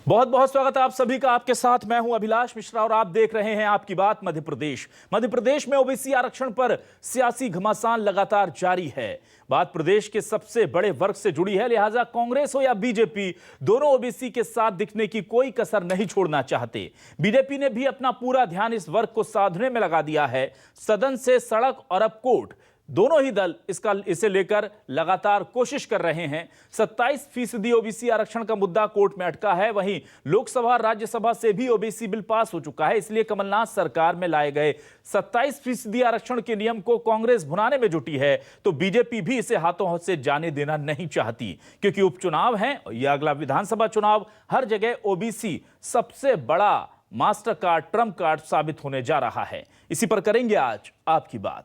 बहुत बहुत स्वागत है आप सभी का। आपके साथ मैं हूं अभिलाष मिश्रा और आप देख रहे हैं आपकी बात मध्य प्रदेश। मध्य प्रदेश में ओबीसी आरक्षण पर सियासी घमासान लगातार जारी है। बात प्रदेश के सबसे बड़े वर्ग से जुड़ी है, लिहाजा कांग्रेस हो या बीजेपी, दोनों ओबीसी के साथ दिखने की कोई कसर नहीं छोड़ना चाहते। बीजेपी ने भी अपना पूरा ध्यान इस वर्ग को साधने में लगा दिया है। सदन से सड़क और अब कोर्ट, दोनों ही दल इसे लेकर लगातार कोशिश कर रहे हैं। 27% ओबीसी आरक्षण का मुद्दा कोर्ट में अटका है। वहीं लोकसभा राज्यसभा से भी ओबीसी बिल पास हो चुका है। इसलिए कमलनाथ सरकार में लाए गए 27% आरक्षण के नियम को कांग्रेस भुनाने में जुटी है, तो बीजेपी भी इसे हाथों हाथ से जाने देना नहीं चाहती, क्योंकि उपचुनाव है या अगला विधानसभा चुनाव, हर जगह ओबीसी सबसे बड़ा मास्टर कार्ड, ट्रम्प कार्ड साबित होने जा रहा है। इसी पर करेंगे आज आपकी बात।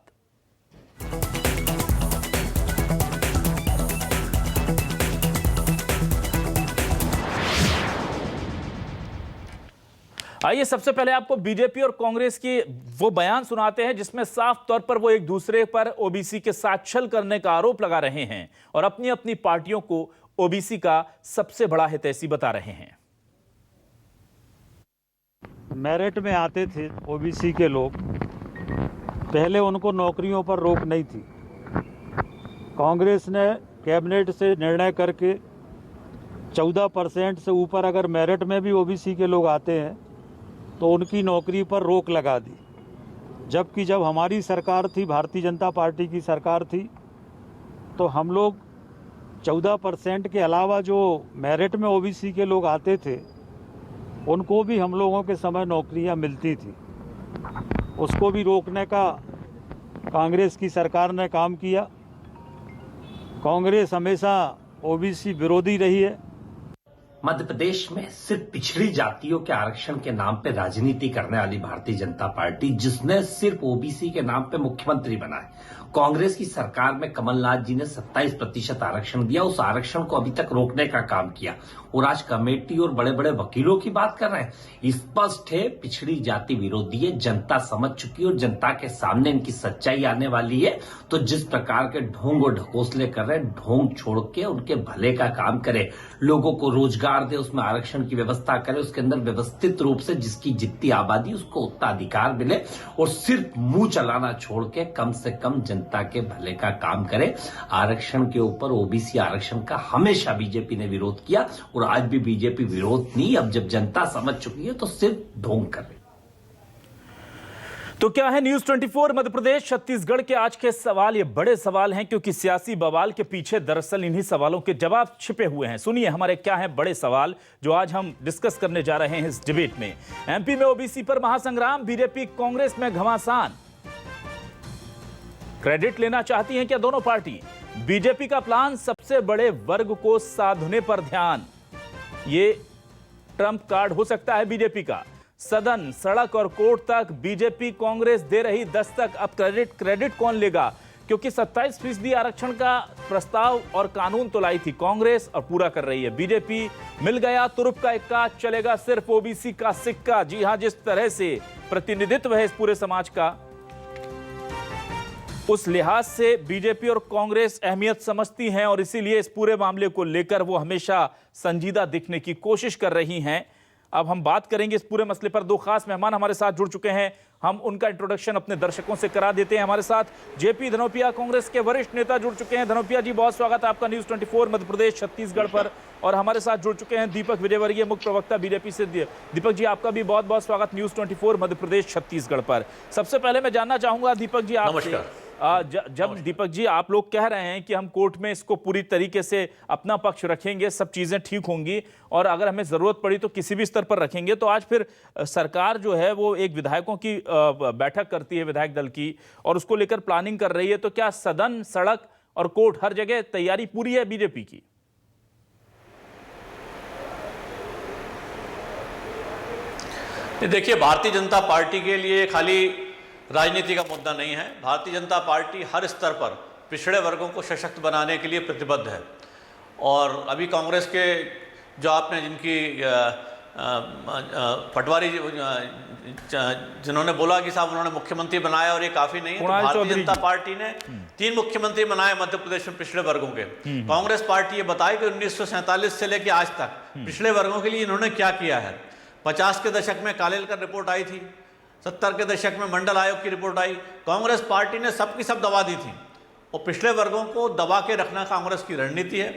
आइए सबसे पहले आपको बीजेपी और कांग्रेस की वो बयान सुनाते हैं जिसमें साफ तौर पर वो एक दूसरे पर ओबीसी के साथ छल करने का आरोप लगा रहे हैं और अपनी अपनी पार्टियों को ओबीसी का सबसे बड़ा हितैषी बता रहे हैं। मेरिट में आते थे ओबीसी के लोग, पहले उनको नौकरियों पर रोक नहीं थी। कांग्रेस ने कैबिनेट से निर्णय करके 14% से ऊपर अगर मेरिट में भी ओबीसी के लोग आते हैं तो उनकी नौकरी पर रोक लगा दी। जबकि जब हमारी सरकार थी, भारतीय जनता पार्टी की सरकार थी, तो हम लोग 14% के अलावा जो मेरिट में ओबीसी के लोग आते थे उनको भी हम लोगों के समय नौकरियां मिलती थी। उसको भी रोकने का कांग्रेस की सरकार ने काम किया। कांग्रेस हमेशा ओबीसी विरोधी रही है। मध्य प्रदेश में सिर्फ पिछड़ी जातियों के आरक्षण के नाम पे राजनीति करने वाली भारतीय जनता पार्टी, जिसने सिर्फ ओबीसी के नाम पे मुख्यमंत्री बनाए, कांग्रेस की सरकार में कमलनाथ जी ने 27% आरक्षण दिया, उस आरक्षण को अभी तक रोकने का काम किया और आज कमेटी और बड़े बड़े वकीलों की बात कर रहे हैं। स्पष्ट है पिछड़ी जाति विरोधी है, जनता समझ चुकी है और जनता के सामने इनकी सच्चाई आने वाली है। तो जिस प्रकार के ढोंग और ढकोसले कर रहे हैं, ढोंग छोड़ के उनके भले का काम करे, लोगों को रोजगार दे, उसमें आरक्षण की व्यवस्था करे, उसके अंदर व्यवस्थित रूप से जिसकी जितनी आबादी उसको उतना अधिकार मिले और सिर्फ मुंह चलाना छोड़ के कम से कम जनता के भले का काम करे। आरक्षण के ऊपर, ओबीसी आरक्षण का हमेशा बीजेपी ने विरोध किया और आज भी बीजेपी विरोध नहीं, अब जब जनता समझ चुकी है तो सिर्फ ढोंग कर रही। तो क्या है न्यूज 24 मध्य प्रदेश छत्तीसगढ़ के आज के सवाल? ये बड़े सवाल हैं क्योंकि सियासी बवाल के पीछे दरअसल इन्हीं सवालों के जवाब छिपे हुए हैं। सुनिए हमारे क्या हैं बड़े सवाल जो आज हम डिस्कस करने जा रहे हैं इस डिबेट में। एमपी में ओबीसी पर महासंग्राम, बीजेपी कांग्रेस में घमासान। क्रेडिट लेना चाहती हैं क्या दोनों पार्टी? बीजेपी का प्लान सबसे बड़े वर्ग को साधने पर ध्यान, ये ट्रम्प कार्ड हो सकता है बीजेपी का। सदन, सड़क और कोर्ट तक बीजेपी कांग्रेस दे रही दस्तक। अब क्रेडिट कौन लेगा? क्योंकि 27% आरक्षण का प्रस्ताव और कानून तो लाई थी कांग्रेस और पूरा कर रही है बीजेपी। मिल गया तुरुप का इक्का, चलेगा सिर्फ ओबीसी का सिक्का। जी हां, जिस तरह से प्रतिनिधित्व है इस पूरे समाज का, उस लिहाज से बीजेपी और कांग्रेस अहमियत समझती हैं और इसीलिए इस पूरे मामले को लेकर वो हमेशा संजीदा दिखने की कोशिश कर रही हैं। अब हम बात करेंगे इस पूरे मसले पर। दो खास मेहमान हमारे साथ जुड़ चुके हैं, हम उनका इंट्रोडक्शन अपने दर्शकों से करा देते हैं। हमारे साथ जेपी धनोपिया, कांग्रेस के वरिष्ठ नेता जुड़ चुके हैं। धनोपिया जी, बहुत स्वागत है आपका न्यूज 24 मध्य प्रदेश छत्तीसगढ़ पर। और हमारे साथ जुड़ चुके हैं दीपक विजयवर्गीय, मुख्य प्रवक्ता बीजेपी से। दीपक जी, आपका भी बहुत बहुत स्वागत न्यूज 24 मध्य प्रदेश छत्तीसगढ़ पर। सबसे पहले मैं जानना चाहूंगा दीपक जी आपसे, जब दीपक जी आप लोग कह रहे हैं कि हम कोर्ट में इसको पूरी तरीके से अपना पक्ष रखेंगे, सब चीजें ठीक होंगी और अगर हमें जरूरत पड़ी तो किसी भी स्तर पर रखेंगे, तो आज फिर सरकार जो है वो एक विधायकों की बैठक करती है, विधायक दल की, और उसको लेकर प्लानिंग कर रही है, तो क्या सदन, सड़क और कोर्ट हर जगह तैयारी पूरी है बीजेपी की? देखिए, भारतीय जनता पार्टी के लिए खाली राजनीति का मुद्दा नहीं है। भारतीय जनता पार्टी हर स्तर पर पिछड़े वर्गों को सशक्त बनाने के लिए प्रतिबद्ध है। और अभी कांग्रेस के जो आपने जिनकी पटवारी जिन्होंने बोला कि साहब उन्होंने मुख्यमंत्री बनाया और ये काफी नहीं है, तो भारतीय जनता पार्टी ने 3 मुख्यमंत्री बनाए मध्य प्रदेश में पिछड़े वर्गों के। कांग्रेस पार्टी ये बताए कि 1947 से लेकर आज तक पिछड़े वर्गों के लिए इन्होंने क्या किया है। 50 के दशक में कालेलकर रिपोर्ट आई थी, 70 के दशक में मंडल आयोग की रिपोर्ट आई। कांग्रेस पार्टी ने सबकी सब दबा दी थी और पिछड़े वर्गों को दबा के रखना कांग्रेस की रणनीति है।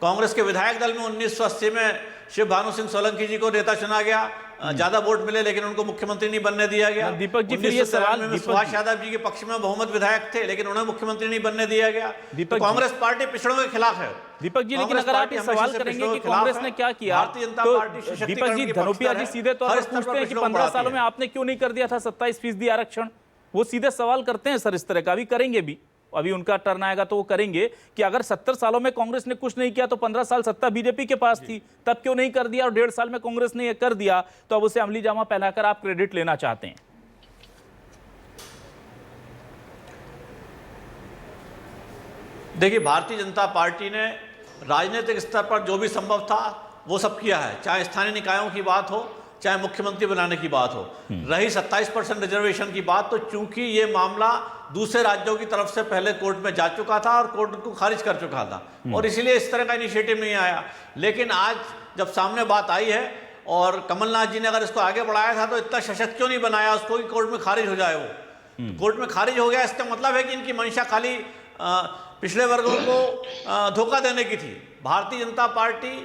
कांग्रेस के विधायक दल में 1980 में शिव भानु सिंह सोलंकी जी को नेता चुना गया, ज्यादा वोट मिले लेकिन उनको मुख्यमंत्री नहीं बनने दिया गया। दीपक जी, फिर ये सवाल सुभाष यादव जी के पक्ष में बहुमत विधायक थे लेकिन उन्हें मुख्यमंत्री नहीं बनने दिया गया। तो कांग्रेस पार्टी पिछड़ों के खिलाफ है। दीपक जी, लेकिन अगर आप ये सवाल करेंगे कि कांग्रेस ने क्या किया, तो दीपक जी, धनोपिया जी सीधे तौर पर पूछते हैं कि 15 सालों में आपने क्यों नहीं कर दिया था 27% आरक्षण। वो सीधे सवाल करते हैं सर, इस तरह का। अभी करेंगे भी, अभी उनका टर्न आएगा तो वो करेंगे कि अगर 70 सालों में कांग्रेस ने कुछ नहीं किया तो 15 साल सत्ता बीजेपी के पास थी, तब क्यों नहीं कर दिया, और 1.5 साल में कांग्रेस ने ये कर दिया, तो अब उसे अमली जामा पहनाकर आप क्रेडिट लेना चाहते हैं। देखिए, भारतीय जनता पार्टी ने राजनीतिक स्तर पर जो भी संभव था वो सब किया है, चाहे स्थानीय निकायों की बात हो, चाहे मुख्यमंत्री बनाने की बात हो। रही 27% रिजर्वेशन की बात, तो चूंकि ये मामला दूसरे राज्यों की तरफ से पहले कोर्ट में जा चुका था और कोर्ट को खारिज कर चुका था और इसीलिए इस तरह का इनिशिएटिव नहीं आया। लेकिन आज जब सामने बात आई है और कमलनाथ जी ने अगर इसको आगे बढ़ाया था तो इतना सशक्त क्यों नहीं बनाया उसको कि कोर्ट में खारिज हो जाए। वो कोर्ट में खारिज हो गया, इसका मतलब है कि इनकी मंशा खाली पिछले वर्गों को धोखा देने की थी। भारतीय जनता पार्टी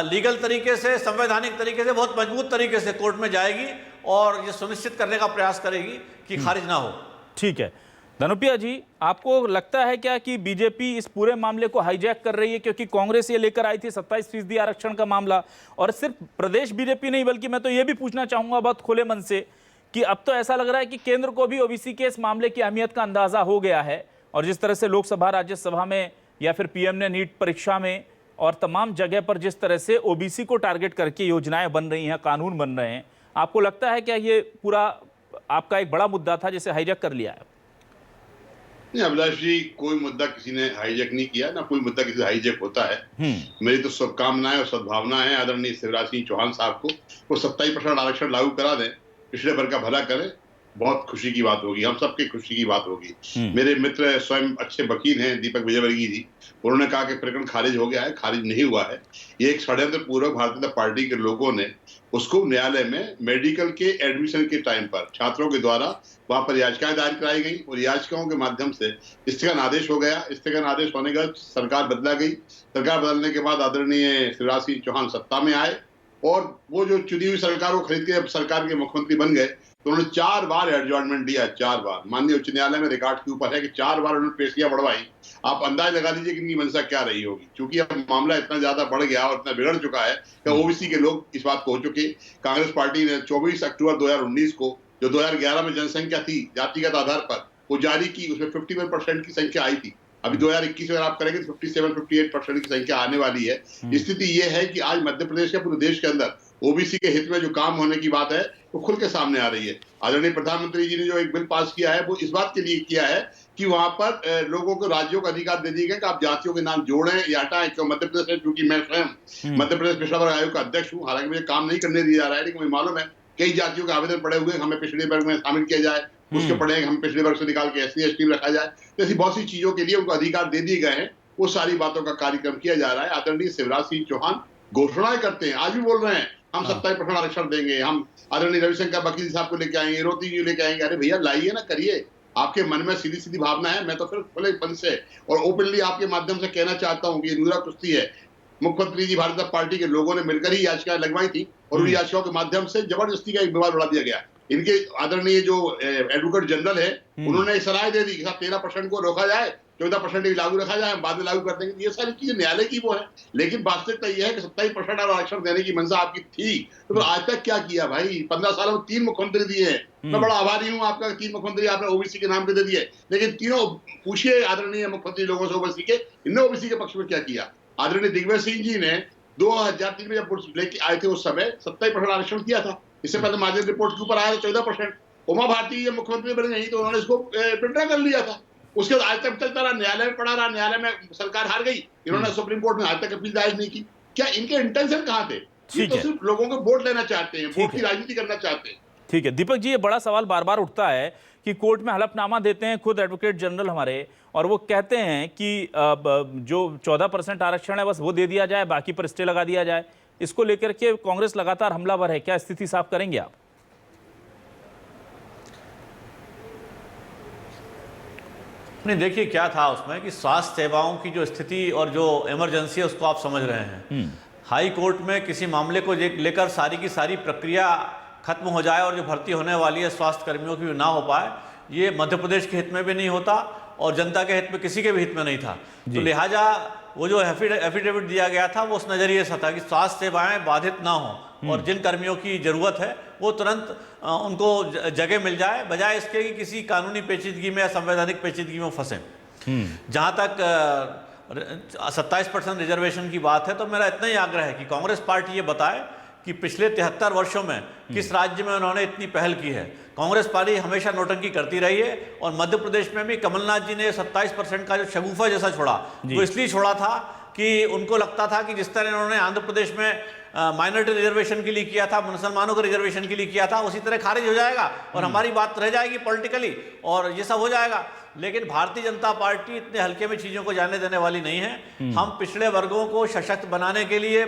लीगल तरीके से, संवैधानिक तरीके से, बहुत मजबूत तरीके से कोर्ट में जाएगी और ये सुनिश्चित करने का प्रयास करेगी कि खारिज ना हो। ठीक है धनुपिया जी, आपको लगता है क्या कि बीजेपी इस पूरे मामले को हाईजैक कर रही है, क्योंकि कांग्रेस ये लेकर आई थी 27% आरक्षण का मामला, और सिर्फ प्रदेश बीजेपी नहीं बल्कि मैं तो ये भी पूछना चाहूंगा बहुत खुले मन से कि अब तो ऐसा लग रहा है कि केंद्र को भी ओबीसी के इस मामले की अहमियत का अंदाजा हो गया है, और जिस तरह से लोकसभा, राज्यसभा में या फिर पीएम ने नीट परीक्षा में और तमाम जगह पर जिस तरह से ओबीसी को टारगेट करके योजनाएं बन रही हैं, कानून बन रहे हैं, आपको लगता है क्या ये पूरा आपका एक बड़ा मुद्दा था जिसे हाईजैक कर लिया है? नहीं अभिलाष जी, कोई मुद्दा किसी ने हाईजैक नहीं किया, ना कोई मुद्दा किसी हाईजैक होता है। मेरी तो शुभकामनाएं और सद्भावना है आदरणीय शिवराज सिंह चौहान साहब को, वो 27% आरक्षण लागू करा दें, पिछड़े वर्ग का भला करें, बहुत खुशी की बात होगी, हम सबकी खुशी की बात होगी। मेरे मित्र स्वयं अच्छे वकील हैं दीपक विजयवर्गीय जी, उन्होंने कहा कि प्रकरण खारिज हो गया है, खारिज नहीं हुआ है। ये एक षड्यंत्र पूर्वक भारतीय जनता पार्टी के लोगों ने उसको न्यायालय में मेडिकल के एडमिशन के टाइम पर छात्रों के द्वारा वहां पर याचिकाएं दायर कराई गई और याचिकाओं के माध्यम से स्थगन आदेश हो गया। स्थगन आदेश होने के बाद सरकार बदला गई। सरकार बदलने के बाद आदरणीय शिवराज सिंह चौहान सत्ता में आए और वो जो चुनी हुई सरकार को खरीद के सरकार के मुख्यमंत्री बन गए, तो उन्होंने 4 बार एडजॉर्नमेंट दिया, 4 बार। माननीय उच्च न्यायालय में रिकॉर्ड के ऊपर है कि 4 बार उन्होंने पेशियां बढ़वाई। आप अंदाज लगा लीजिए कि इनकी मंशा क्या रही होगी, क्योंकि अब मामला इतना ज्यादा बढ़ गया और इतना बिगड़ चुका है कि ओबीसी के लोग इस बात को हो चुके। कांग्रेस पार्टी ने 24 अक्टूबर 2019 को, जो 2011 में जनसंख्या थी जातिगत आधार पर, वो जारी की, उसमें 51% की संख्या आई थी। अभी 2021 में आप करेंगे तो 57-58% की संख्या आने वाली है। स्थिति ये है कि आज मध्य प्रदेश के, पूरे देश के अंदर ओबीसी के हित में जो काम होने की बात है वो खुल के सामने आ रही है। आदरणीय प्रधानमंत्री जी ने जो एक बिल पास किया है वो इस बात के लिए किया है कि वहां पर लोगों को, राज्यों को अधिकार दे दिए गए कि आप जातियों के नाम जोड़ें या हटाएं। क्यों मध्य प्रदेश में, क्योंकि मैं स्वयं मध्य प्रदेश पिछड़ा वर्ग आयोग का अध्यक्ष हूँ, हालांकि मुझे काम नहीं करने दिया जा रहा है, लेकिन मुझे मालूम है कई जातियों के आवेदन पड़े हुए, हमें पिछड़े वर्ग में शामिल किया जाए, उसके पढ़े हम पिछड़े वर्ग से निकाल के SC/ST में रखा जाए। तो ऐसी बहुत सी चीजों के लिए उनको अधिकार दे दिए गए हैं। वो सारी बातों का कार्यक्रम किया जा रहा है। आदरणीय शिवराज सिंह चौहान घोषणाएं करते हैं, आज भी बोल रहे हैं हम 27% आरक्षण देंगे, हम आदरणीय रविशंकर वकील साहब को लेके आएंगे, रोती जी लेके आएंगे। अरे भैया लाइए ना, करिए। आपके मन में सीधी सीधी भावना है, मैं तो फिर खुले मन से और ओपनली आपके माध्यम से कहना चाहता हूँ कि ये नूरा कुश्ती है। मुख्यमंत्री जी भारतीय जनता पार्टी के लोगों ने मिलकर ही याचिकाएं लगवाई थी और उन याचिकाओं के माध्यम से जबरदस्ती का एक विवाद बढ़ा दिया गया। इनके आदरणीय जो एडवोकेट जनरल है, उन्होंने सलाह दे दी कि 13% को रोका जाए, 14% लागू रखा जाए, बाद में लागू कर देंगे। ये सारी चीजें न्यायालय की वो है, लेकिन वास्तविकता यह है कि 27% आरक्षण देने की मंशा आपकी थी, तो आज तक क्या किया भाई? 15 सालों में 3 मुख्यमंत्री दिए हैं। मैं बड़ा आभारी हूँ आपका, 3 मुख्यमंत्री आपने ओबीसी के नाम पे दे दिए, लेकिन तीनों पूछिए आदरणीय मुख्यमंत्री लोगों से ओबीसी के, इन्होंने ओबीसी के पक्ष में क्या किया? आदरणीय दिग्विजय सिंह जी ने 2003 में जब लेके आए थे उस समय 27% आरक्षण किया था। इससे पहले मार्जिन रिपोर्ट के ऊपर आया था 14%। उमा भारती ये मुख्यमंत्री बन गई तो उन्होंने इसको विड्रॉ कर लिया था। उसके बाद आज तक चलता रहा, न्यायालय में पड़ा रहा, न्यायालय में सरकार हार गई, इन्होंने सुप्रीम कोर्ट में आज तक अपील दायर नहीं की। क्या इनके इंटेंशन कहाँ थे? ये तो है। सिर्फ लोगों को वोट लेना चाहते हैं, वोट की है। राजनीति करना चाहते हैं। ठीक है दीपक जी, ये बड़ा सवाल बार बार उठता है कि कोर्ट में हलफनामा देते हैं खुद एडवोकेट जनरल हमारे, और वो कहते हैं कि जो 14% आरक्षण है बस वो दे दिया जाए, बाकी पर स्टे लगा दिया जाए। इसको लेकर के कांग्रेस लगातार हमलावर है, क्या स्थिति साफ करेंगे आप? नहीं, देखिए क्या था उसमें कि स्वास्थ्य सेवाओं की जो स्थिति और जो इमरजेंसी है उसको आप समझ रहे हैं। हाई कोर्ट में किसी मामले को लेकर सारी की सारी प्रक्रिया खत्म हो जाए और जो भर्ती होने वाली है स्वास्थ्य कर्मियों की ना हो पाए, ये मध्य प्रदेश के हित में भी नहीं होता और जनता के हित में किसी के भी हित में नहीं था। तो लिहाजा वो जो एफिडेविट दिया गया था वो उस नज़रिए से था कि स्वास्थ्य सेवाएं बाधित ना हो और जिन कर्मियों की ज़रूरत है वो तुरंत उनको जगह मिल जाए, बजाय इसके कि किसी कानूनी पेचीदगी में या संवैधानिक पेचीदगी में फंसे। जहाँ तक 27% रिजर्वेशन की बात है, तो मेरा इतना ही आग्रह है कि कांग्रेस पार्टी ये बताए कि पिछले 73 वर्षों में किस राज्य में उन्होंने इतनी पहल की है। कांग्रेस पार्टी हमेशा नोटंकी करती रही है और मध्य प्रदेश में भी कमलनाथ जी ने 27% का जो शगुफा जैसा छोड़ा, वो इसलिए छोड़ा था कि उनको लगता था कि जिस तरह इन्होंने आंध्र प्रदेश में माइनॉरिटी रिजर्वेशन के लिए किया था, मुसलमानों के रिजर्वेशन के लिए किया था, उसी तरह खारिज हो जाएगा और हमारी बात रह जाएगी पॉलिटिकली और ये सब हो जाएगा। लेकिन भारतीय जनता पार्टी इतने हल्के में चीज़ों को जाने देने वाली नहीं है। हम पिछड़े वर्गों को सशक्त बनाने के लिए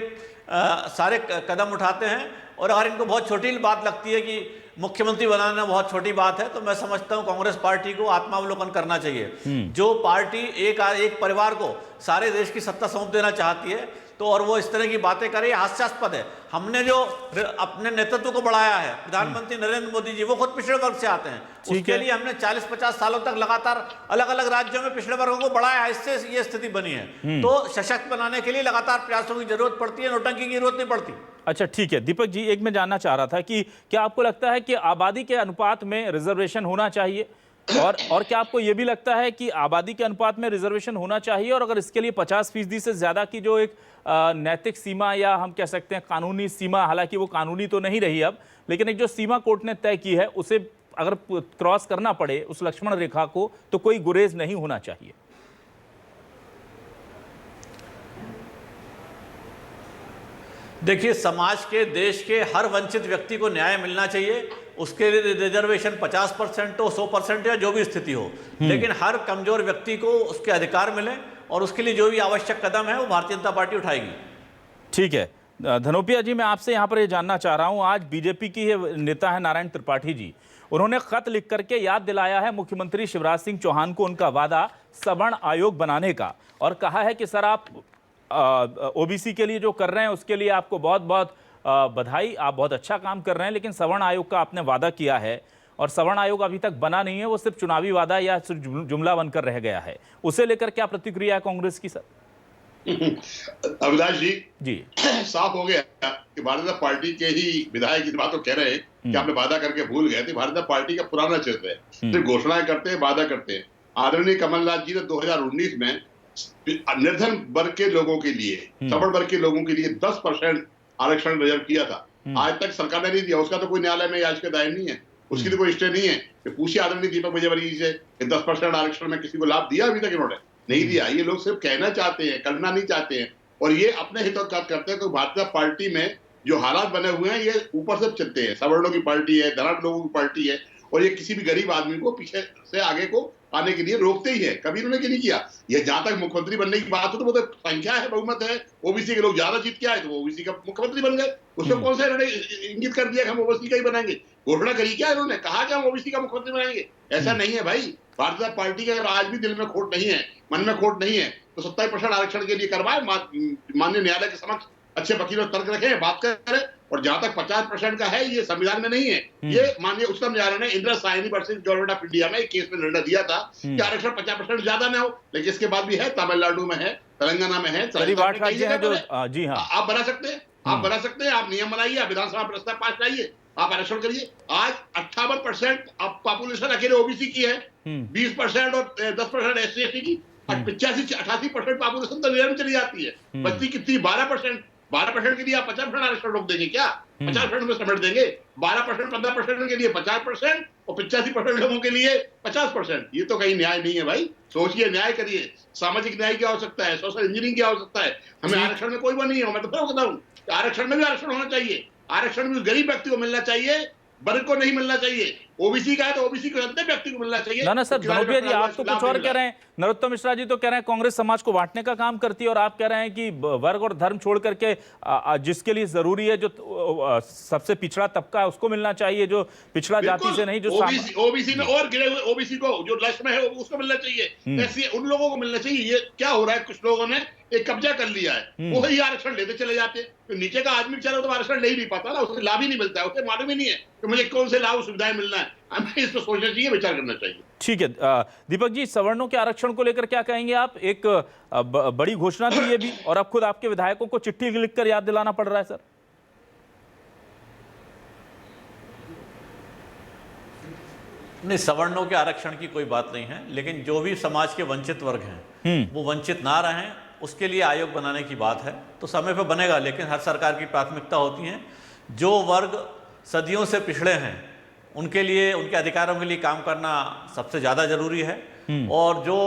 सारे कदम उठाते हैं और अगर इनको बहुत छोटी बात लगती है कि मुख्यमंत्री बनाना बहुत छोटी बात है, तो मैं समझता हूं कांग्रेस पार्टी को आत्मावलोकन करना चाहिए। जो पार्टी एक परिवार को सारे देश की सत्ता सौंप देना चाहती है तो और वो इस तरह की बातें करे, हास्यास्पद है। हमने जो अपने नेतृत्व को बढ़ाया है, प्रधानमंत्री नरेंद्र मोदी जी वो खुद पिछड़े वर्ग से आते हैं, उसके लिए हमने 40-50 सालों तक लगातार अलग अलग राज्यों में पिछड़े वर्गों को बढ़ाया है, इससे ये स्थिति बनी है। तो सशक्त बनाने के लिए लगातार प्रयासों की जरूरत पड़ती है, नोटंकी की जरूरत नहीं पड़ती। अच्छा ठीक है दीपक जी, एक मैं जानना चाह रहा था कि क्या आपको लगता है कि आबादी के अनुपात में रिजर्वेशन होना चाहिए, और क्या आपको यह भी लगता है कि आबादी के अनुपात में रिजर्वेशन होना चाहिए, और अगर इसके लिए 50% से ज्यादा की जो एक नैतिक सीमा या हम कह सकते हैं कानूनी सीमा, हालांकि वो कानूनी तो नहीं रही अब, लेकिन एक जो सीमा कोर्ट ने तय की है उसे अगर क्रॉस करना पड़े उस लक्ष्मण रेखा को, तो कोई गुरेज नहीं होना चाहिए? देखिए, समाज के, देश के हर वंचित व्यक्ति को न्याय मिलना चाहिए। उसके लिए रिजर्वेशन 50% हो, 100% या जो भी स्थिति हो, लेकिन हर कमजोर व्यक्ति को उसके अधिकार मिले और उसके लिए जो भी आवश्यक कदम है वो भारतीय जनता पार्टी उठाएगी। ठीक है धनोपिया जी, मैं आपसे यहाँ पर ये जानना चाह रहा हूँ, आज बीजेपी की नेता है नारायण त्रिपाठी जी, उन्होंने खत लिख करके याद दिलाया है मुख्यमंत्री शिवराज सिंह चौहान को उनका वादा सवर्ण आयोग बनाने का, और कहा है कि सर आप ओबीसी के लिए जो कर रहे हैं उसके लिए आपको बहुत बहुत बधाई, आप बहुत अच्छा काम कर रहे हैं, लेकिन सवर्ण आयोग का आपने वादा किया है और सवर्ण आयोग अभी तक बना नहीं है, वो सिर्फ चुनावी वादा या सिर्फ जुमला बनकर रह गया है। उसे लेकर क्या प्रतिक्रिया है कांग्रेस की सर? अभिलाष जी साफ हो गया कि भारतीय जनता पार्टी के ही विधायक इस बात को कह रहे हैं कि आपने वादा करके भूल गए थे। भारतीय जनता पार्टी का पुराना चरित्र है, सिर्फ घोषणाएं करते हैं, वादा करते हैं। आदरणीय कमलनाथ जी ने 2019 में निर्धन वर्ग के लोगों के लिए, सवर्ण वर्ग के लोगों के लिए 10% आरक्षण रिजर्व किया था। आज तक सरकार ने नहीं दिया, उसका तो कोई न्यायालय में याचिका दायर नहीं है, उसकी तो कोई स्टे नहीं है। पूछिए आदरणीय दीपक विजयवर्गीय जी से कि 10% आरक्षण में किसी को लाभ दिया अभी तक? इन्होंने नहीं दिया। ये लोग सिर्फ कहना चाहते हैं, करना नहीं चाहते हैं, और ये अपने हितों का करते हैं। तो भारतीय पार्टी में जो हालात बने हुए हैं ये ऊपर से चलते हैं। सवर्णों की पार्टी है, धनाढ्य लोगों की पार्टी है, और ये किसी भी गरीब आदमी को पीछे से आगे को आने के लिए रोकते ही है। कभी इन्होंने नहीं किया। ये जहां तक मुख्यमंत्री बनने की बात हो तो वो तो संख्या है, बहुमत है, ओबीसी के लोग ज्यादा जीत के आए तो वो ओबीसी का मुख्यमंत्री बन गए। उसमें कौन सा इन्होंने इंगित कर दिया कि हम ओबीसी का ही बनाएंगे? घोषणा करी क्या इन्होंने? कहा कि हम ओबीसी का मुख्यमंत्री बनाएंगे? ऐसा नहीं है भाई। भारतीय जनता पार्टी के अगर आज भी दिल में खोट नहीं है, मन में खोट नहीं है, तो 27% आरक्षण के लिए करवाए, माननीय न्यायालय के समक्ष अच्छे वकीलों तर्क रखें, बात करें। और जहां तक 50% का है, ये संविधान में नहीं है। ये माननीय उच्चतम न्यायालय ने Indira Sahni versus government of India में एक केस में निर्णय दिया था कि आरक्षण 50% ज्यादा न हो, लेकिन इसके बाद भी है, तमिलनाडु में है, तेलंगाना में है, करीब 8 राज्य हैं जो जी हाँ आप बना सकते हैं, आप बना सकते हैं, आप नियम बनाइए, आप विधानसभा प्रस्ताव पास लाइए, आप आरक्षण करिए। आज 58% पॉपुलेशन अकेले ओबीसी की है, 20% और 10% SC/ST की, 85-88% पॉपुलेशन तो रिजर्व चली जाती है। बस्ती कितनी? 12%। 12% के लिए आप 50% आरक्षण रोक देंगे क्या? 50% में समेट देंगे? 12%, 15% के लिए 50% और 85% लोगों के लिए 50%। ये तो कहीं न्याय नहीं है भाई। सोचिए, न्याय करिए। सामाजिक न्याय की आवश्यकता है, सोशल इंजीनियरिंग की आवश्यकता है। हमें आरक्षण में कोई वो नहीं है। मैं तो फिर बताऊं, आरक्षण में भी आरक्षण होना चाहिए। आरक्षण भी गरीब व्यक्ति को मिलना चाहिए, वर्ग को नहीं मिलना चाहिए। ओबीसी का है तो ओबीसी को अंतिम व्यक्ति को मिलना चाहिए। ना सर, धनोपिया जी आप तो कुछ और कह रहे हैं। नरोत्तम मिश्रा जी तो कह रहे हैं कांग्रेस समाज को बांटने का काम करती है, और आप कह रहे हैं कि वर्ग और धर्म छोड़ करके जिसके लिए जरूरी है, जो सबसे पिछड़ा तबका है उसको मिलना चाहिए, जो पिछड़ा जाति से नहीं, जो ओबीसी में और गिरे हुए ओबीसी को, जो लिस्ट में है उसको मिलना चाहिए। ऐसे उन लोगों को मिलना चाहिए। ये क्या हो रहा है, कुछ लोगों ने एक कब्जा कर लिया है, वो ही आरक्षण लेते चले जाते हैं। तो नीचे का आदमी बेचारा तो आरक्षण ले ही नहीं पाता ना, उसे लाभ ही नहीं मिलता है, उसे मालूम ही नहीं है कि मुझे कौन से लाभ सुविधाएं मिलना है। हमें इस पर सोचना चाहिए, विचार करना चाहिए। ठीक है दीपक जी, सवर्णों के आरक्षण को लेकर क्या कहेंगे आप? एक बड़ी घोषणा थी ये भी, और अब खुद आपके विधायकों को चिट्ठी लिखकर याद दिलाना पड़ रहा है सर। नहीं, सवर्णों के आरक्षण की कोई बात नहीं है, लेकिन जो भी समाज के वंचित वर्ग हैं वो वंचित ना रहें, उसके लिए आयोग बनाने की बात है। तो समय पर बनेगा, लेकिन हर सरकार की प्राथमिकता होती है जो वर्ग सदियों से पिछड़े हैं उनके लिए, उनके अधिकारों के लिए काम करना सबसे ज़्यादा जरूरी है। और जो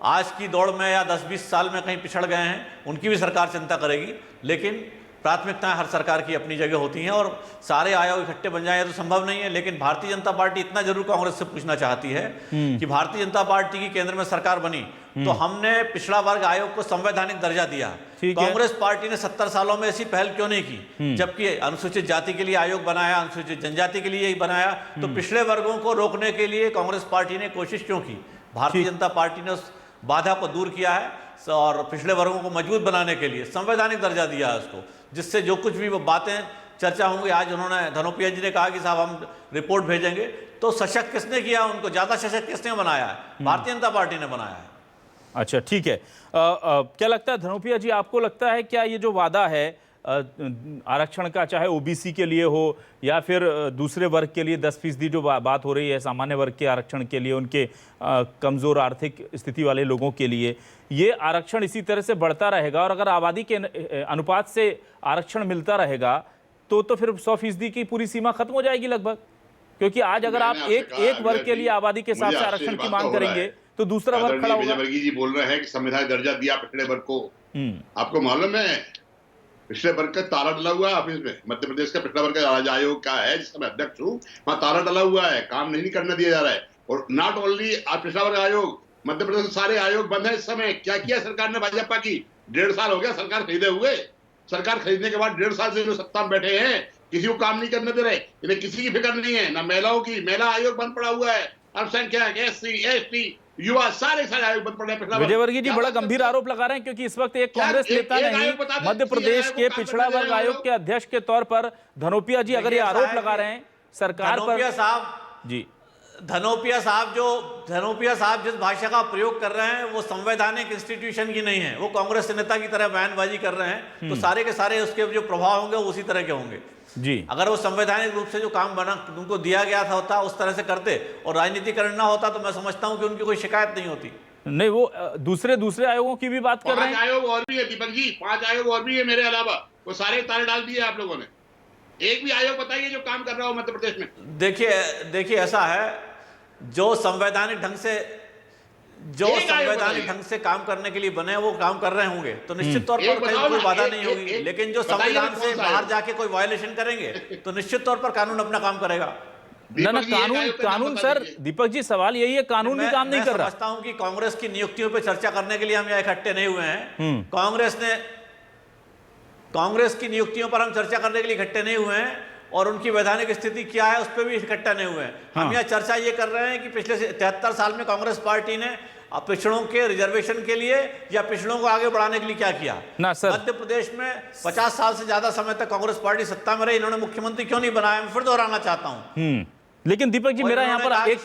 आज की दौड़ में या 10-20 साल में कहीं पिछड़ गए हैं उनकी भी सरकार चिंता करेगी, लेकिन प्राथमिकताएं हर सरकार की अपनी जगह होती हैं। और सारे आयोग इकट्ठे बन जाएं तो संभव नहीं है, लेकिन भारतीय जनता पार्टी इतना जरूर कांग्रेस से पूछना चाहती है कि भारतीय जनता पार्टी की केंद्र में सरकार बनी तो हमने पिछड़ा वर्ग आयोग को संवैधानिक दर्जा दिया। कांग्रेस पार्टी ने 70 सालों में ऐसी पहल क्यों नहीं की? जबकि अनुसूचित जाति के लिए आयोग बनाया, अनुसूचित जनजाति के लिए ही बनाया, तो पिछड़े वर्गों को रोकने के लिए कांग्रेस पार्टी ने कोशिश क्यों की? भारतीय जनता पार्टी ने उस बाधा को दूर किया है और पिछड़े वर्गों को मजबूत बनाने के लिए संवैधानिक दर्जा दिया है उसको, जिससे जो कुछ भी वो बातें चर्चा होंगी। आज उन्होंने, धनोपिया जी ने कहा कि साहब हम रिपोर्ट भेजेंगे, तो सशक्त किसने किया उनको? ज्यादा सशक्त किसने बनाया है? भारतीय जनता पार्टी ने बनाया है। अच्छा ठीक है। क्या लगता है धनोपिया जी, आपको लगता है क्या ये जो वादा है आरक्षण का, चाहे ओबीसी के लिए हो या फिर दूसरे वर्ग के लिए 10% जो बात हो रही है सामान्य वर्ग के आरक्षण के लिए, उनके कमज़ोर आर्थिक स्थिति वाले लोगों के लिए, ये आरक्षण इसी तरह से बढ़ता रहेगा और अगर आबादी के अनुपात से आरक्षण मिलता रहेगा तो फिर 100% की पूरी सीमा खत्म हो जाएगी लगभग? क्योंकि आज अगर आप एक वर्ग के लिए आबादी के हिसाब से आरक्षण की मांग करेंगे तो दूसरा वर्ग खड़ा होगा। जी बोल रहे हैं कि संविधान दर्जा दिया पिछड़े वर्ग को। आपको मालूम है पिछड़े वर्ग का ताला डला हुआ है ऑफिस में? मध्य प्रदेश का पिछड़ा वर्ग राज्य आयोग का है जिसका मैं अध्यक्ष हूँ, वहां ताला डला हुआ है, काम नहीं करने दिया जा रहा है। और नॉट ओनली पिछड़ा वर्ग आयोग, मध्य प्रदेश के सारे आयोग बंद है इस समय। क्या किया सरकार ने भाजपा की? 1.5 साल हो गया सरकार खरीदे हुए। सरकार खरीदने के बाद 1.5 साल से जो सत्ता में बैठे हैं किसी को काम नहीं करने दे रहे, इन्हें किसी की फिक्र नहीं है, ना महिलाओं की। महिला आयोग बंद पड़ा हुआ है, अल्पसंख्यक, SC, ST, युवा, सारे आयोग बंद पड़े हैं। विजयवर्गीय जी बड़ा गंभीर आरोप लगा रहे हैं क्योंकि इस वक्त एक कांग्रेस नेता नहीं, मध्य प्रदेश के पिछड़ा वर्ग आयोग के अध्यक्ष के तौर पर धनोपिया जी अगर ये आरोप लगा रहे हैं सरकार पर। साहब जी, धनोपिया साहब जिस भाषा का प्रयोग कर रहे हैं वो संवैधानिक इंस्टीट्यूशन की नहीं है, वो कांग्रेस नेता की तरह बयानबाजी कर रहे हैं, तो सारे के सारे उसके जो प्रभाव होंगे वो उसी तरह के होंगे जी। अगर वो संवैधानिक रूप से जो काम बना उनको दिया गया था होता उस तरह से करते और राजनीतिकरण ना होता तो मैं समझता हूं कि उनकी कोई शिकायत नहीं होती। नहीं, वो दूसरे आयोगों की भी बात कर रहे हैं। 5 आयोग और भी है दीपक जी, 5 आयोग और भी है मेरे अलावा, वो सारे ताले डाल दिए आप लोगों ने। एक भी आयोग बताइए जो काम कर रहा हो मध्य प्रदेश में। देखिए ऐसा है, जो संवैधानिक ढंग से काम करने के लिए बने वो काम कर रहे होंगे तो निश्चित तौर पर कहीं कोई बाधा नहीं होगी, लेकिन जो संविधान से बाहर जाके कोई वायलेशन करेंगे तो निश्चित तौर पर कानून अपना काम करेगा। ना कानून सर, दीपक जी सवाल यही है, कानून भी काम नहीं कर रहा। समझता हूं कि कांग्रेस की नियुक्तियों पर चर्चा करने के लिए हम यहाँ इकट्ठे नहीं हुए हैं। कांग्रेस की नियुक्तियों पर हम चर्चा करने के लिए इकट्ठे नहीं हुए हैं और उनकी वैधानिक स्थिति क्या है उस पर भी इकट्ठा नहीं हुए हैं। हम यहाँ चर्चा ये कर रहे हैं कि पिछले 73 साल में कांग्रेस पार्टी ने पिछड़ों के रिजर्वेशन के लिए या पिछड़ों को आगे बढ़ाने के लिए क्या किया। मध्य प्रदेश में 50 साल से ज्यादा समय तक कांग्रेस पार्टी सत्ता में रही, इन्होंने मुख्यमंत्री क्यों नहीं बनाया? मैं फिर दोहराना चाहता हूँ। लेकिन दीपक जी मेरा यहाँ पर एक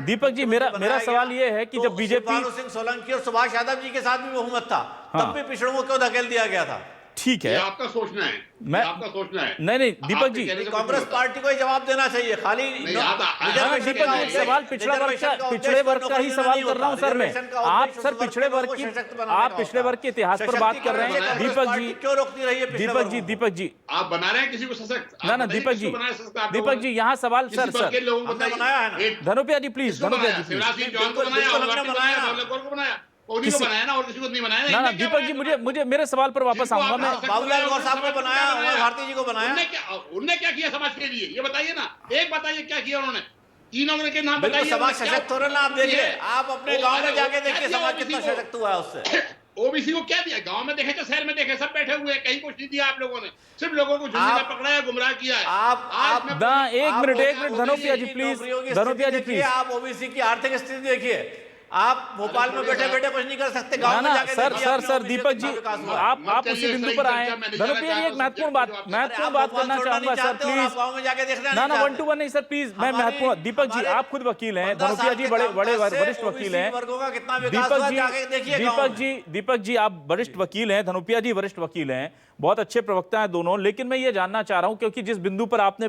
दीपक जी मेरा सवाल ये है कि जब बीजेपी सिंह सोलंकी और सुभाष यादव जी के साथ भी बहुमत था तब भी पिछड़ों को क्यों धकेल दिया गया था? ठीक है, ये आपका सोचना है, मैं आपका सोचना है। नहीं दीपक जी, कांग्रेस पार्टी को ही जवाब देना चाहिए, खाली दीपक जी सवाल पिछड़े वर्ग का ही सवाल कर रहा हूं सर मैं। आप सर पिछड़े वर्ग के इतिहास पर बात कर रहे हैं दीपक जी, क्यों रोकती रही है? दीपक जी आप बना रहे हैं किसी को सशक्त? ना दीपक जी यहाँ सवाल सर बनाया है ना। धनुपिया जी प्लीज, धनुपिया जी प्लीज। उन्हीं को बनाया ना, और किसी को नहीं बनाया ना दीपक जी, मुझे मेरे सवाल पर वापस आऊंगा मैं। बाबूलाल गौर साहब को बनाया, उमर भारती जी को बनाया। उन्होंने क्या किया समाज के लिए, ये बताइए ना, एक बताइए क्या किया उन्होंने, तीनों के नाम बताइए। समाज सशक्त हो रहा ना, आप देखिए, आप अपने गांव में जाके देखिए समाज कितना सशक्त हुआ है उससे। ओबीसी को क्या दिया? गांव में देखे तो शहर में देखे, सब बैठे हुए हैं, कहीं कुछ नहीं दिया आप लोगों ने, सिर्फ लोगों को झुंझुना पकड़ाया, गुमराह किया है। आप एक मिनट धनुपिया जी प्लीज, धनुपिया जी प्लीज। आप ओबीसी की आर्थिक स्थिति देखिए, आप भोपाल में बैठे बैठे कुछ नहीं कर सकते, गांव में जाके सर दीपक जी आप उसी बिंदु पर आए। धनुपिया जी एक महत्वपूर्ण बात करना चाहूंगा सर प्लीज। गांव में जाके देखना ना 1 to 1 नहीं सर प्लीज, मैं महत्वपूर्ण। दीपक जी आप खुद वकील हैं, धनुपिया जी बड़े वरिष्ठ वकील हैं। दीपक जी आप वरिष्ठ वकील हैं, धनुपिया जी वरिष्ठ वकील हैं, बहुत अच्छे प्रवक्ता हैं दोनों। लेकिन मैं ये जानना चाह रहा हूं, क्योंकि जिस बिंदु पर आपने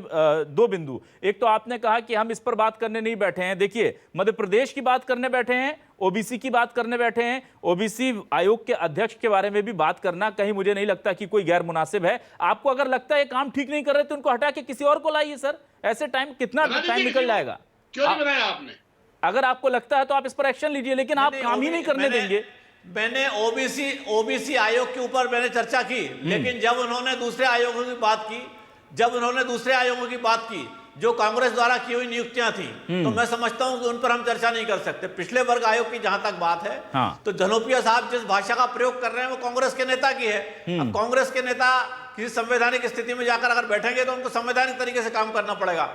दो बिंदु, एक तो आपने कहा कि हम इस पर बात करने नहीं बैठे हैं, देखिए मध्य प्रदेश की बात करने बैठे हैं, ओबीसी की बात करने बैठे हैं, ओबीसी आयोग के अध्यक्ष के बारे में भी बात करना कहीं मुझे नहीं लगता कि कोई गैर मुनासिब है। आपको अगर लगता है ये काम ठीक नहीं कर रहे तो उनको हटा के किसी और को लाइए सर। ऐसे कितना टाइम निकल जाएगा? क्यों नहीं बनाया आपने? अगर आपको लगता है तो आप इस पर एक्शन लीजिए, लेकिन आप काम ही नहीं करने देंगे। मैंने ओबीसी आयोग के ऊपर मैंने चर्चा की, लेकिन जब उन्होंने दूसरे आयोगों की बात की जो कांग्रेस द्वारा की हुई नियुक्तियां थी, तो मैं समझता हूं कि उन पर हम चर्चा नहीं कर सकते। पिछले वर्ग आयोग की जहां तक बात है, तो धनोपिया साहब जिस भाषा का प्रयोग कर रहे हैं वो कांग्रेस के नेता की है। अब कांग्रेस के नेता किसी संवैधानिक स्थिति में जाकर अगर बैठेंगे तो उनको संवैधानिक तरीके से काम करना पड़ेगा।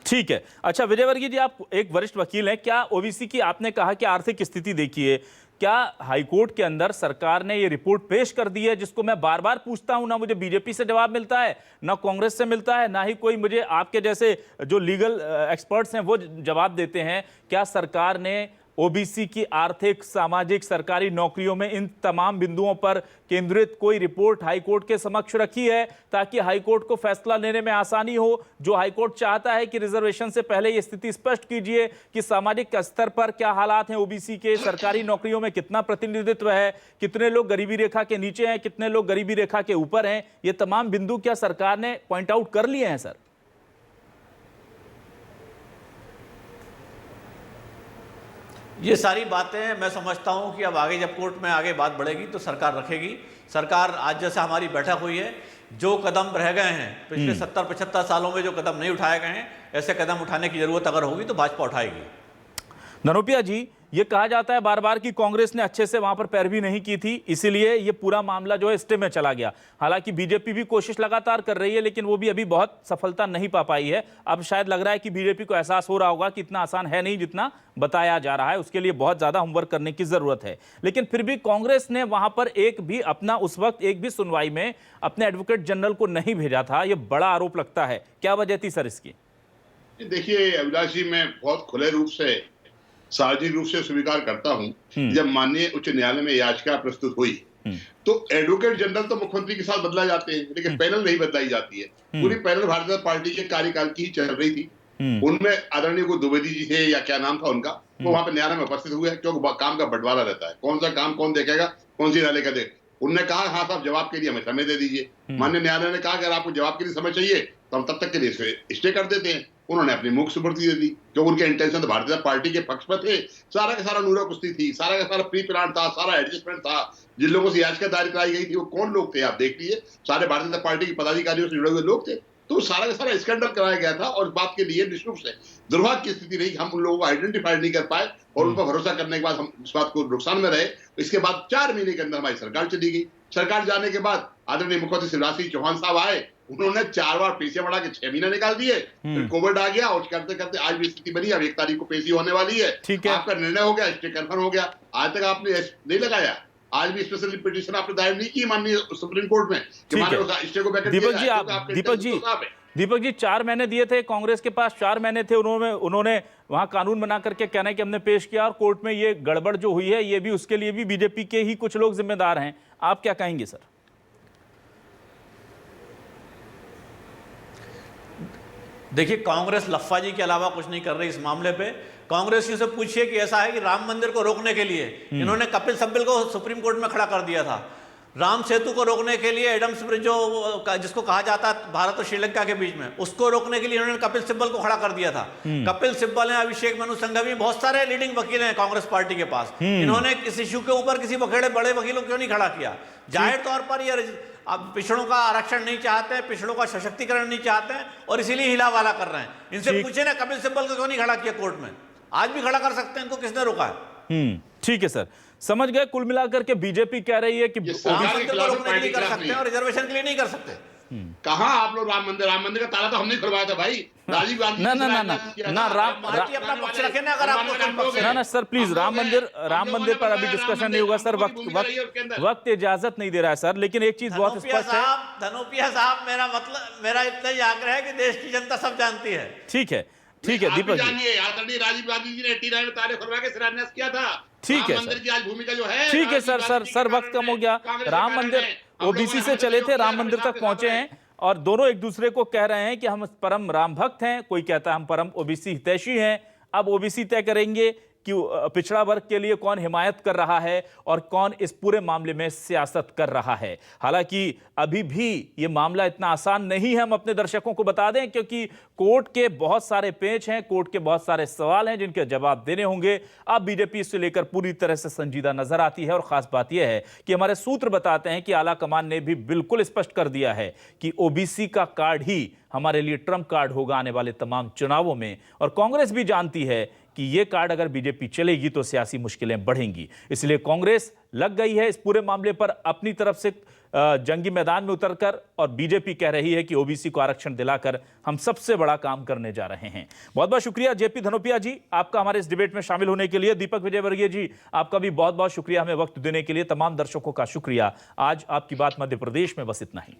ठीक है। अच्छा विजयवर्गीय जी, आप एक वरिष्ठ वकील हैं, क्या ओबीसी की आपने कहा कि आर्थिक स्थिति देखिए, क्या हाईकोर्ट के अंदर सरकार ने ये रिपोर्ट पेश कर दी है, जिसको मैं बार बार पूछता हूं, ना मुझे बीजेपी से जवाब मिलता है, ना कांग्रेस से मिलता है, ना ही कोई मुझे आपके जैसे जो लीगल एक्सपर्ट्स हैं वो जवाब देते हैं। क्या सरकार ने ओबीसी की आर्थिक, सामाजिक, सरकारी नौकरियों में इन तमाम बिंदुओं पर केंद्रित कोई रिपोर्ट हाईकोर्ट के समक्ष रखी है, ताकि हाईकोर्ट को फैसला लेने में आसानी हो? जो हाईकोर्ट चाहता है कि रिजर्वेशन से पहले ये स्थिति स्पष्ट कीजिए कि सामाजिक स्तर पर क्या हालात हैं ओबीसी के, सरकारी नौकरियों में कितना प्रतिनिधित्व है, कितने लोग गरीबी रेखा के नीचे हैं, कितने लोग गरीबी रेखा के ऊपर हैं, ये तमाम बिंदु क्या सरकार ने पॉइंट आउट कर लिए हैं सर? ये सारी बातें मैं समझता हूं कि अब आगे जब कोर्ट में आगे बात बढ़ेगी तो सरकार रखेगी। सरकार आज जैसे हमारी बैठक हुई है, जो कदम रह गए हैं पिछले 70-75 सालों में, जो कदम नहीं उठाए गए हैं, ऐसे कदम उठाने की जरूरत अगर होगी तो भाजपा उठाएगी। धनोपिया जी, ये कहा जाता है बार बार कि कांग्रेस ने अच्छे से वहां पर पैरवी नहीं की थी, इसीलिए ये पूरा मामला जो है स्टे में चला गया। हालांकि बीजेपी भी कोशिश लगातार कर रही है, लेकिन वो भी अभी बहुत सफलता नहीं पा पाई है। अब शायद लग रहा है कि बीजेपी को एहसास हो रहा होगा कि इतना आसान है नहीं जितना बताया जा रहा है, उसके लिए बहुत ज्यादा होमवर्क करने की जरूरत है। लेकिन फिर भी कांग्रेस ने वहां पर उस वक्त एक भी सुनवाई में अपने एडवोकेट जनरल को नहीं भेजा था। यह बड़ा आरोप लगता है, क्या वजह थी सर इसकी? देखिए अभिलाष जी, मैं बहुत खुले रूप से, सार्वजनिक रूप से स्वीकार करता हूं, जब माननीय उच्च न्यायालय में याचिका प्रस्तुत हुई तो एडवोकेट जनरल तो मुख्यमंत्री के साथ बदला जाते हैं, लेकिन पैनल नहीं बदलाई जाती है। पूरी पैनल भारतीय जनता पार्टी के कार्यकाल की ही चल रही थी। उनमें आदरणीय को द्विवेदी जी थे या क्या नाम था उनका, वो वहां पर न्यायालय में उपस्थित हुए, क्योंकि काम का बंटवारा रहता है, कौन सा काम कौन देखेगा, कौन सी न्यायालय का देख। उन्होंने कहा हाँ साहब जवाब के लिए हमें समय दे दीजिए। माननीय न्यायालय ने कहा अगर आपको जवाब के लिए समय चाहिए तो हम तब तक के लिए स्टे कर देते हैं। उन्होंने अपनी मुख सुपुर्दी दे दी, क्योंकि उनके इंटेंशन तो भारतीय जनता पार्टी के पक्ष में थे। सारा का सारा नूरा कुश्ती थी, सारा का सारा प्री प्लान था, सारा एडजस्टमेंट था। जिन लोगों से याचिका दायर कराई गई थी वो कौन लोग थे आप देख लीजिए, सारे भारतीय जनता पार्टी के पदाधिकारियों से जुड़े हुए लोग थे। तो सारा का सारा स्कैंडल कराया गया था, और इस बात के लिए निश्चित रूप से दुर्भाग्य की स्थिति रही कि हम उन लोगों को आइडेंटिफाई नहीं कर पाए, और उन पर भरोसा करने के बाद हम इस बात को नुकसान में रहे। इसके बाद 4 महीने के अंदर हमारी सरकार चली गई। सरकार जाने के बाद आदरणीय मुख्यमंत्री शिवराज सिंह चौहान साहब आए, उन्होंने 4 बार पेशियां बढ़ा के 6 महीने निकाल दिए, फिर कोविड आ गया, और करते करते आज भी स्थिति बनी। अब 1 तारीख को पेशी होने वाली है, आपका निर्णय हो गया, स्टे कन्फर्म हो गया। आज तक आपने नहीं लगाया, आज भी स्पेशल पिटीशन आपने दायर नहीं की माननीय सुप्रीम कोर्ट में कि स्टे को बैक। दीपक जी 4 महीने दिए थे कांग्रेस के पास, 4 महीने थे, उन्होंने वहां कानून बना करके कहना है कि हमने पेश किया, और कोर्ट में ये गड़बड़ जो हुई है ये भी, उसके लिए भी बीजेपी के ही कुछ लोग जिम्मेदार हैं। आप क्या कहेंगे सर? देखिए, कांग्रेस लफ्फा जी के अलावा कुछ नहीं कर रही इस मामले पे। कांग्रेसियों से पूछिए कि ऐसा है कि राम मंदिर को रोकने के लिए इन्होंने कपिल सिब्बल को सुप्रीम कोर्ट में खड़ा कर दिया था। राम सेतु को रोकने के लिए एडम्स ब्रिज जिसको कहा जाता है भारत और श्रीलंका के बीच में, उसको रोकने के लिए इन्होंने कपिल सिब्बल को खड़ा कर दिया था। कपिल सिब्बल हैं, अभिषेक मनु संघवी, बहुत सारे लीडिंग वकील हैं कांग्रेस पार्टी के पास। इन्होंने इस इश्यू के ऊपर किसी बड़े वकीलों क्यों नहीं खड़ा किया? जाहिर तौर पर ये अब पिछड़ों का आरक्षण नहीं चाहते, पिछड़ों का सशक्तिकरण नहीं चाहते हैं और इसीलिए हिलावाला कर रहे हैं। इनसे पूछे ना कपिल सिब्बल को क्यों नहीं खड़ा किया कोर्ट में? आज भी खड़ा कर सकते हैं, इनको किसने रोका है? ठीक है सर, समझ गए। कुल मिलाकर के बीजेपी कह रही है कि राम मंदिर को रोकने के लिए कर सकते हैं और रिजर्वेशन के लिए नहीं कर सकते। कहां आप लोग राम मंदिर का ताला तो हमने खुलवाया था भाई, राजीव गांधी ना अपना पक्ष रखे ना, अगर आपको ना सर प्लीज, राम मंदिर पर अभी डिस्कशन नहीं होगा सर, वक्त इजाजत नहीं दे रहा है सर। लेकिन एक चीज बहुत स्पष्ट है धनोपिया साहब, मेरा इतना ही आग्रह है कि देश की जनता सब जानती है। ठीक है दीपक जी, जानिए आदरणीय राजीव गांधी जी ने 89 में ताले खुलवा के शिलान्यास किया था। ठीक है मंदिर की आज भूमिका जो है, ठीक है सर वक्त कम हो गया। राम मंदिर ओबीसी से चले थे, राम मंदिर तक पहुंचे हैं और दोनों एक दूसरे को कह रहे हैं कि हम परम राम भक्त हैं, कोई कहता है हम परम ओबीसी हितैषी हैं। अब ओबीसी तय करेंगे कि पिछड़ा वर्ग के लिए कौन हिमायत कर रहा है और कौन इस पूरे मामले में सियासत कर रहा है। हालांकि अभी भी ये मामला इतना आसान नहीं है, हम अपने दर्शकों को बता दें, क्योंकि कोर्ट के बहुत सारे पेच हैं, कोर्ट के बहुत सारे सवाल हैं जिनके जवाब देने होंगे। अब बीजेपी इससे लेकर पूरी तरह से संजीदा नजर आती है और खास बात यह है कि हमारे सूत्र बताते हैं कि आला कमान ने भी बिल्कुल स्पष्ट कर दिया है कि ओबीसी का कार्ड ही हमारे लिए ट्रम्प कार्ड होगा आने वाले तमाम चुनावों में। और कांग्रेस भी जानती है कि यह कार्ड अगर बीजेपी चलेगी तो सियासी मुश्किलें बढ़ेंगी, इसलिए कांग्रेस लग गई है इस पूरे मामले पर अपनी तरफ से जंगी मैदान में उतरकर, और बीजेपी कह रही है कि ओबीसी को आरक्षण दिलाकर हम सबसे बड़ा काम करने जा रहे हैं। बहुत बहुत शुक्रिया जेपी धनोपिया जी आपका हमारे इस डिबेट में शामिल होने के लिए। दीपक विजयवर्गीय जी आपका भी बहुत बहुत शुक्रिया हमें वक्त देने के लिए। तमाम दर्शकों का शुक्रिया। आज आपकी बात मध्य प्रदेश में बस इतना ही।